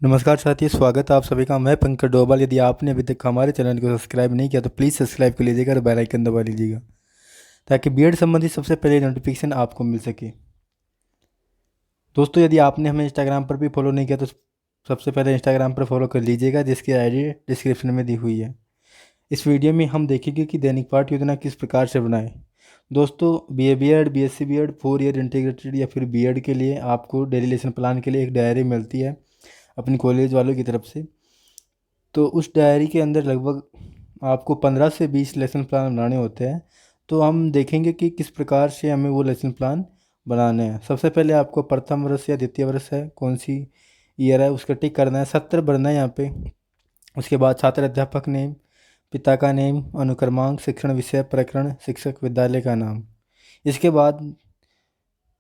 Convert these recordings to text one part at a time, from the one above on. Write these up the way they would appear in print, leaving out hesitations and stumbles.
नमस्कार साथियों, स्वागत है आप सभी का। मैं पंकज डोभाल। यदि आपने अभी तक हमारे चैनल को सब्सक्राइब नहीं किया तो प्लीज़ सब्सक्राइब कर लीजिएगा और बेल आइकन दबा लीजिएगा ताकि बीएड संबंधी सबसे पहले नोटिफिकेशन आपको मिल सके। दोस्तों, यदि आपने हमें इंस्टाग्राम पर भी फॉलो नहीं किया तो सबसे पहले इंस्टाग्राम पर फॉलो कर लीजिएगा, जिसकी आईडी डिस्क्रिप्शन में दी हुई है। इस वीडियो में हम देखेंगे कि दैनिक पाठ योजना किस प्रकार से बनाएं। दोस्तों, BA BEd, BSc BEd, 4 year integrated या फिर बीएड के लिए आपको डेली लेसन प्लान के लिए एक डायरी मिलती है अपनी कॉलेज वालों की तरफ से। तो उस डायरी के अंदर लगभग आपको 15 से 20 लेसन प्लान बनाने होते हैं। तो हम देखेंगे कि किस प्रकार से हमें वो लेसन प्लान बनाने हैं। सबसे पहले आपको प्रथम वर्ष या द्वितीय वर्ष है, कौन सी ईयर है, उसका टिक करना है, 70 भरना है यहाँ पे। उसके बाद छात्र अध्यापक नेम, पिता का नेम, अनुक्रमांक, शिक्षण विषय, प्रकरण, शिक्षक, विद्यालय का नाम। इसके बाद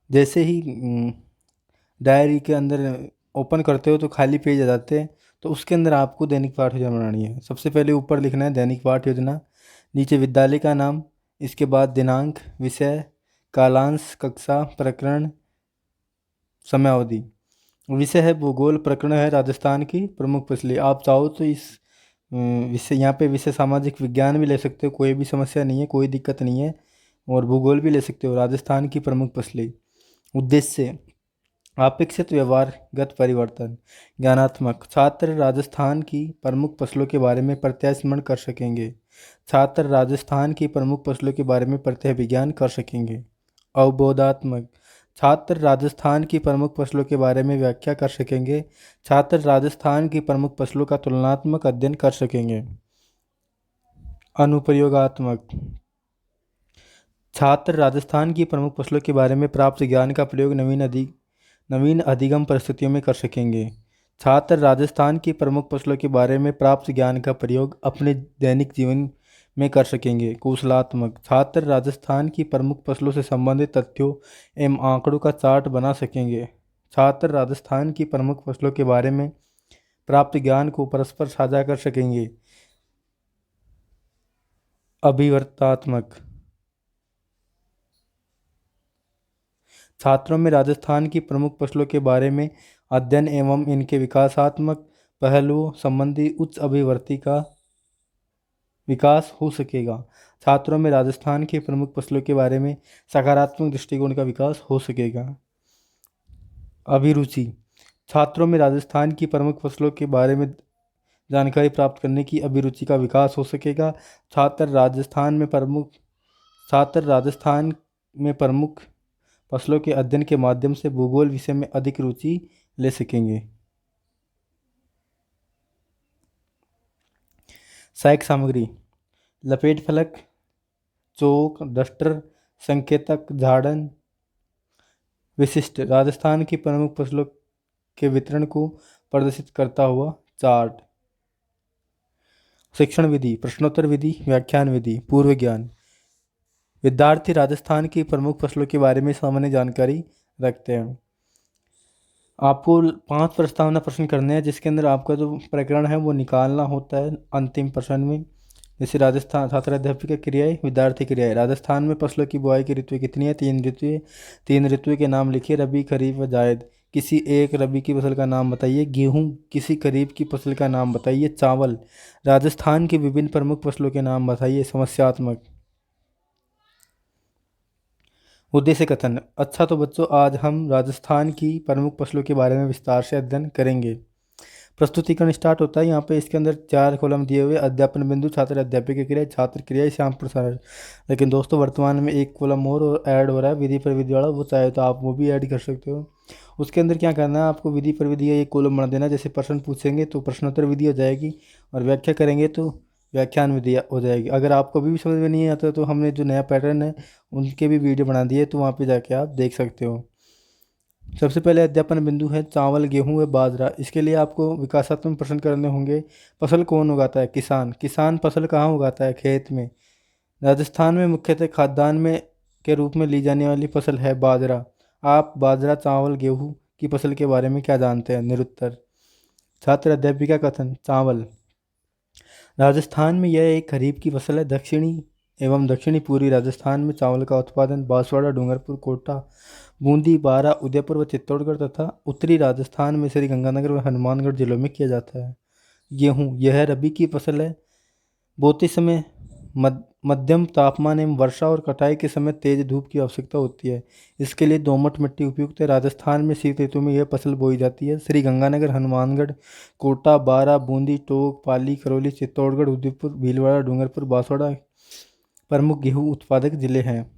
जैसे ही डायरी के अंदर ओपन करते हो तो खाली पेज आ जाते हैं। तो उसके अंदर आपको दैनिक पाठ योजना बनानी है। सबसे पहले ऊपर लिखना है दैनिक पाठ योजना, नीचे विद्यालय का नाम, इसके बाद दिनांक, विषय, कालांश, कक्षा, प्रकरण, समयावधि। विषय है भूगोल, प्रकरण है राजस्थान की प्रमुख फसलें। आप चाहो तो इस विषय यहाँ पे विषय सामाजिक विज्ञान भी ले सकते हो, कोई भी समस्या नहीं है, कोई दिक्कत नहीं है। और भूगोल भी ले सकते हो, राजस्थान की प्रमुख फसलें। उद्देश्य अपेक्षित व्यवहारगत परिवर्तन। ज्ञानात्मक छात्र राजस्थान की प्रमुख फसलों के बारे में प्रत्यय स्मरण कर सकेंगे। छात्र राजस्थान की प्रमुख फसलों के बारे में प्रत्यय विज्ञान कर सकेंगे। अवबोधात्मक छात्र राजस्थान की प्रमुख फसलों के बारे में व्याख्या कर सकेंगे। छात्र राजस्थान की प्रमुख फसलों का तुलनात्मक अध्ययन कर सकेंगे। अनुप्रयोगात्मक छात्र राजस्थान की प्रमुख फसलों के बारे में प्राप्त ज्ञान का प्रयोग नवीन अधिगम परिस्थितियों में कर सकेंगे। छात्र राजस्थान की प्रमुख फसलों के बारे में प्राप्त ज्ञान का प्रयोग अपने दैनिक जीवन में कर सकेंगे। कौशलात्मक छात्र राजस्थान की प्रमुख फसलों से संबंधित तथ्यों एवं आंकड़ों का चार्ट बना सकेंगे। छात्र राजस्थान की प्रमुख फसलों के बारे में प्राप्त ज्ञान को परस्पर साझा कर सकेंगे। अभिवर्तात्मक छात्रों में राजस्थान की प्रमुख फसलों के बारे में अध्ययन एवं इनके विकासात्मक पहलुओं संबंधी उच्च अभिवर्ती का विकास हो सकेगा। छात्रों में राजस्थान की प्रमुख फसलों के बारे में सकारात्मक दृष्टिकोण का विकास हो सकेगा। अभिरुचि छात्रों में राजस्थान की प्रमुख फसलों के बारे में जानकारी प्राप्त करने की अभिरुचि का विकास हो सकेगा। छात्र राजस्थान में प्रमुख फसलों के अध्ययन के माध्यम से भूगोल विषय में अधिक रुचि ले सकेंगे। सहायक सामग्री लपेट फलक, चौक, डस्टर, संकेतक, झाड़न। विशिष्ट राजस्थान की प्रमुख फसलों के वितरण को प्रदर्शित करता हुआ चार्ट। शिक्षण विधि, प्रश्नोत्तर विधि, व्याख्यान विधि, पूर्व ज्ञान। विद्यार्थी राजस्थान की प्रमुख फसलों के बारे में सामान्य जानकारी रखते हैं। आपको 5 प्रस्तावना प्रश्न करने हैं, जिसके अंदर आपका जो प्रकरण है वो निकालना होता है अंतिम प्रश्न में। जैसे राजस्थान छात्र अध्यापक क्रियाएं, विद्यार्थी क्रियाएं। राजस्थान में फसलों की बुआई की ऋतु कितनी है? 3 ऋतुएं। 3 ऋतुएं के नाम लिखिए, रबी, खरीफ व जायद। किसी एक रबी की फसल का नाम बताइए। गेहूं। किसी खरीफ की फसल का नाम बताइए। चावल। राजस्थान की विभिन्न प्रमुख फसलों के नाम बताइए। समस्यात्मक उद्देश्य कथन। अच्छा तो बच्चों, आज हम राजस्थान की प्रमुख फसलों के बारे में विस्तार से अध्ययन करेंगे। प्रस्तुतिकरण स्टार्ट होता है। यहाँ पे इसके अंदर 4 कॉलम दिए हुए, अध्यापन बिंदु, छात्र अध्यापक की क्रिया, छात्र क्रिया, श्याम प्रसारण। लेकिन दोस्तों, वर्तमान में एक कॉलम और ऐड हो रहा है, विधि प्रविधि वाला। वो चाहे तो आप वो भी ऐड कर सकते हो। उसके अंदर क्या करना है, आपको विधि प्रविधि का एक कॉलम बना देना। जैसे प्रश्न पूछेंगे तो प्रश्नोत्तर विधि हो जाएगी, और व्याख्या करेंगे तो व्याख्यान विधि हो जाएगी। अगर आपको अभी भी समझ में नहीं आता तो हमने जो नया पैटर्न है उनके भी वीडियो बना दिए, तो वहाँ पे जाके आप देख सकते हो। सबसे पहले अध्यापन बिंदु है चावल, गेहूं व बाजरा। इसके लिए आपको विकासात्मक प्रश्न करने होंगे। फसल कौन उगाता है? किसान। किसान फसल कहाँ उगाता है? खेत में। राजस्थान में मुख्यतः खाद्यान्न में के रूप में ली जाने वाली फसल है बाजरा। आप बाजरा, चावल, गेहूं की फसल के बारे में क्या जानते हैं? निरुत्तर। छात्र अध्यापिका कथन। चावल राजस्थान में यह एक खरीफ की फसल है। दक्षिणी पूर्वी राजस्थान में चावल का उत्पादन बांसवाड़ा, डूंगरपुर, कोटा, बूंदी, बारा, उदयपुर व चित्तौड़गढ़ तथा उत्तरी राजस्थान में श्री गंगानगर व हनुमानगढ़ जिलों में किया जाता है। गेहूँ, यह रबी की फसल है। बोते समय मध्यम तापमान एवं वर्षा और कटाई के समय तेज धूप की आवश्यकता होती है। इसके लिए दोमट मिट्टी उपयुक्त है। राजस्थान में शीत ऋतु में यह फसल बोई जाती है। श्री गंगानगर, हनुमानगढ़, कोटा, बारा, बूंदी, टोंक, पाली, करौली, चित्तौड़गढ़, उदयपुर, भीलवाड़ा, डूंगरपुर, बांसवाड़ा प्रमुख गेहूं उत्पादक जिले हैं।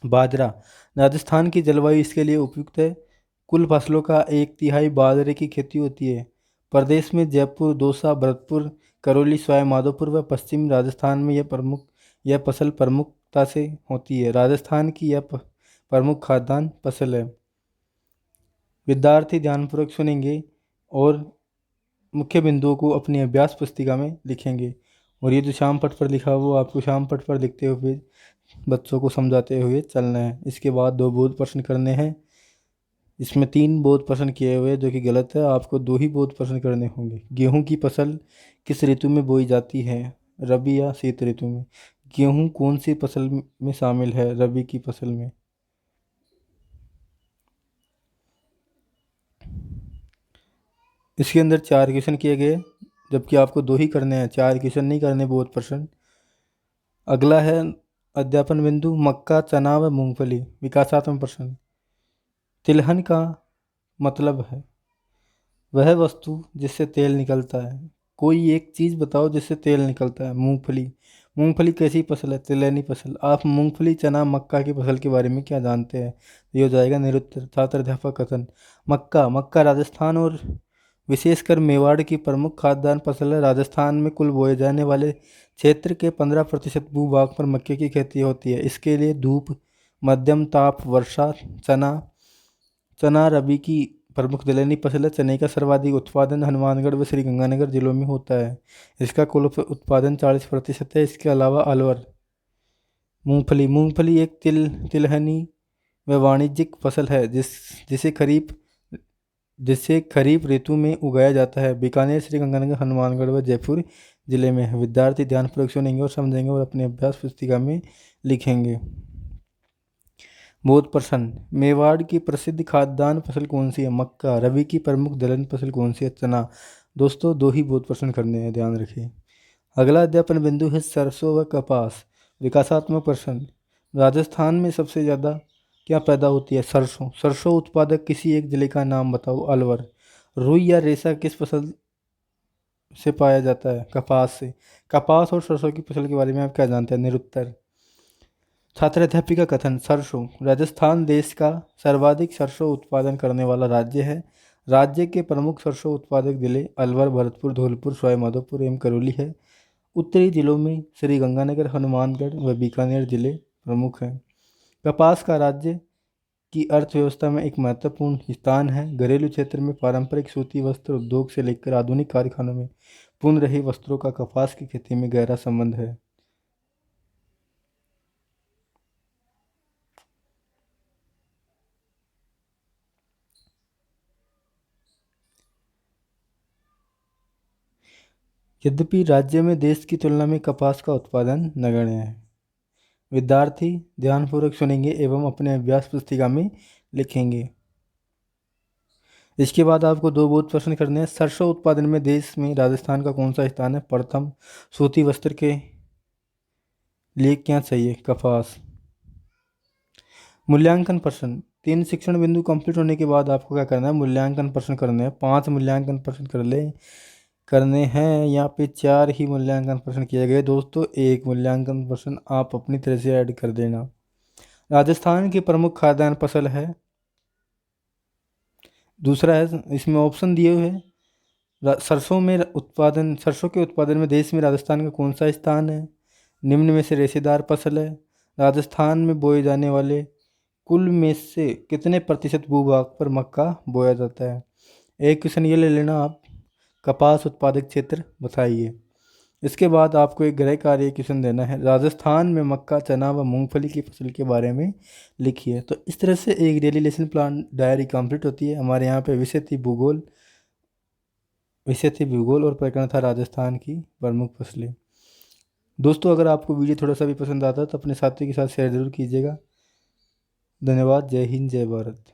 बाजरा, राजस्थान की जलवायु इसके लिए उपयुक्त है। कुल फसलों का 1/3 बाजरे की खेती होती है। प्रदेश में जयपुर, दौसा, भरतपुर, करौली, सवाई माधोपुर व पश्चिमी राजस्थान में यह फसल प्रमुखता से होती है। राजस्थान की यह प्रमुख खाद्यान्न फसल है। विद्यार्थी ध्यानपूर्वक सुनेंगे और मुख्य बिंदुओं को अपनी अभ्यास पुस्तिका में लिखेंगे। और ये जो श्याम पट पर लिखा वो आपको श्याम पट पर लिखते हुए बच्चों को समझाते हुए चलना है। इसके बाद 2 बोध प्रश्न करने हैं। इसमें 3 बोध प्रश्न किए हुए जो कि गलत है, आपको 2 ही बोध प्रश्न करने होंगे। गेहूं की फसल किस ऋतु में बोई जाती है, रबी या शीत ऋतु में? गेहूं कौन सी फसल में शामिल है, रबी की फसल में? इसके अंदर 4 क्वेश्चन किए गए, जबकि आपको 2 ही करने हैं, 4 क्वेश्चन नहीं करने बोध प्रश्न। अगला है अध्यापन बिंदु, मक्का, चना व मूंगफली। विकासात्मक प्रश्न। तिलहन का मतलब है वह वस्तु जिससे तेल निकलता है। कोई एक चीज़ बताओ जिससे तेल निकलता है। मूंगफली। मूंगफली कैसी फसल है, तिलहनी फसल। आप मूंगफली, चना, मक्का की फसल के बारे में क्या जानते हैं? ये हो जाएगा निरुत्तर। छात्र अध्यापक कथन। मक्का, मक्का राजस्थान और विशेषकर मेवाड़ की प्रमुख खाद्यान्न फसल है। राजस्थान में कुल बोए जाने वाले क्षेत्र के 15% भूभाग पर मक्के की खेती होती है। इसके लिए धूप, मध्यम ताप, वर्षा। चना, चना रबी की प्रमुख दलहनी फसल है। चने का सर्वाधिक उत्पादन हनुमानगढ़ व श्रीगंगानगर जिलों में होता है। इसका कुल उत्पादन 40% है। इसके अलावा अलवर। मूंगफली, मूंगफली एक तिलहनी व वाणिज्यिक फसल है जिसे खरीफ ऋतु में उगाया जाता है। बीकानेर, श्रीगंगानगर, हनुमानगढ़ व जयपुर जिले में है। विद्यार्थी ध्यानपूर्वक सुनेंगे और समझेंगे और अपने अभ्यास पुस्तिका में लिखेंगे। बोध प्रश्न। मेवाड़ की प्रसिद्ध खाद्यान्न फसल कौन सी है? मक्का। रबी की प्रमुख दलहन फसल कौन सी है? चना। दोस्तों 2 ही बोध प्रश्न करने हैं, ध्यान रखिए। अगला अध्यापन बिंदु है सरसों व कपास। विकासात्मक प्रश्न। राजस्थान में सबसे ज़्यादा क्या पैदा होती है? सरसों। सरसों उत्पादक किसी एक जिले का नाम बताओ। अलवर। रुई या रेशा किस फसल से पाया जाता है? कपास से। कपास और सरसों की फसल के बारे में आप क्या जानते हैं? निरुत्तर। छात्र अध्यापिका कथन। सरसों, राजस्थान देश का सर्वाधिक सरसों उत्पादन करने वाला राज्य है। राज्य के प्रमुख सरसों उत्पादक जिले अलवर, भरतपुर, धौलपुर, सवाई माधोपुर एवं करौली है। उत्तरी जिलों में श्री गंगानगर, हनुमानगढ़ व बीकानेर जिले प्रमुख हैं। कपास का राज्य की अर्थव्यवस्था में एक महत्वपूर्ण स्थान है। घरेलू क्षेत्र में पारंपरिक सूती वस्त्र उद्योग से लेकर आधुनिक कारखानों में बुन रहे वस्त्रों का कपास की खेती में गहरा संबंध है। यद्यपि राज्य में देश की तुलना में कपास का उत्पादन नगण्य है। विद्यार्थी ध्यानपूर्वक सुनेंगे एवं अपने अभ्यास पुस्तिका में लिखेंगे। इसके बाद आपको 2 बोध प्रश्न करने हैं। सरसों उत्पादन में देश में राजस्थान का कौन सा स्थान है? प्रथम। सूती वस्त्र के लिए क्या चाहिए? कपास। मूल्यांकन प्रश्न। 3 शिक्षण बिंदु कंप्लीट होने के बाद आपको क्या करना है? मूल्यांकन प्रश्न करने हैं। 5 मूल्यांकन प्रश्न करने हैं। यहाँ पे 4 ही मूल्यांकन प्रश्न किए गए दोस्तों। 1 मूल्यांकन प्रश्न आप अपनी तरह से ऐड कर देना। राजस्थान की प्रमुख खाद्यान्न फसल है। दूसरा है, इसमें ऑप्शन दिए हुए हैं। सरसों के उत्पादन में देश में राजस्थान का कौन सा स्थान है? निम्न में से रेशेदार फसल है। राजस्थान में बोए जाने वाले कुल में से कितने प्रतिशत भूभाग पर मक्का बोया जाता है? एक क्वेश्चन ये ले लेना आप, कपास उत्पादक क्षेत्र बताइए। इसके बाद आपको एक गृह कार्य क्वेश्चन देना है। राजस्थान में मक्का, चना व मूंगफली की फसल के बारे में लिखिए। तो इस तरह से एक daily lesson plan diary complete होती है। हमारे यहाँ पे विषय थी भूगोल और प्रकरण था राजस्थान की प्रमुख फसलें। दोस्तों अगर आपको वीडियो थोड़ा सा भी पसंद आता है तो अपने साथियों के साथ शेयर ज़रूर कीजिएगा। धन्यवाद। जय हिंद, जय भारत।